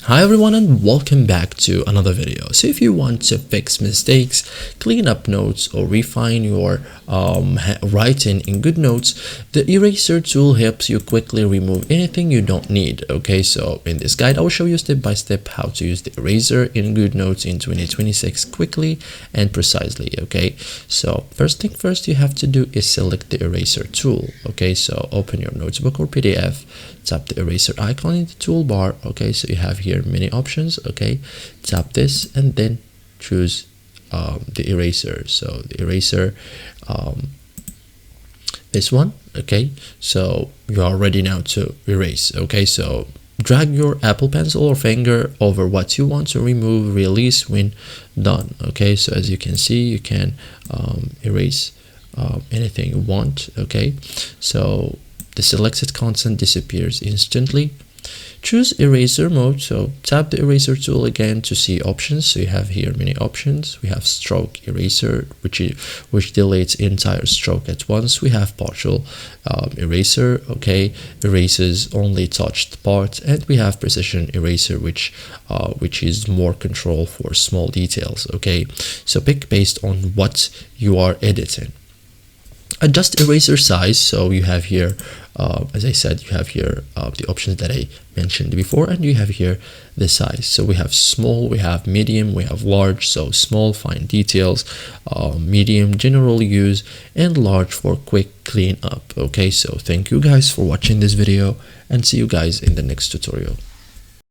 Hi everyone and welcome back to another video. So if you want to fix mistakes, clean up notes or refine your writing in Goodnotes, the eraser tool helps you quickly remove anything you don't need. Okay, so in this guide I will show you step by step how to use the eraser in Goodnotes in 2026 quickly and precisely. Okay, so first thing first you have to do is select the eraser tool. Okay, so open your notebook or PDF, tap the eraser icon in the toolbar. Okay, so you have here many options. Okay, tap this and then choose the eraser. So the eraser, this one. Okay, so you are ready now to erase. Okay, so drag your Apple Pencil or finger over what you want to remove, release when done. Okay, so as you can see, you can erase anything you want. Okay, so the selected content disappears instantly. Choose eraser mode, so tap the eraser tool again to see options. So you have here many options. We have stroke eraser, which deletes entire stroke at once. We have partial eraser, okay, erases only touched part, and we have precision eraser, which is more control for small details. Okay, so pick based on what you are editing. Adjust eraser size, so you have here as I said, you have here the options that I mentioned before, and you have here the size. So we have small, we have medium, we have large. So small, fine details, medium, general use, and large for quick clean up. Okay, so thank you guys for watching this video and see you guys in the next tutorial.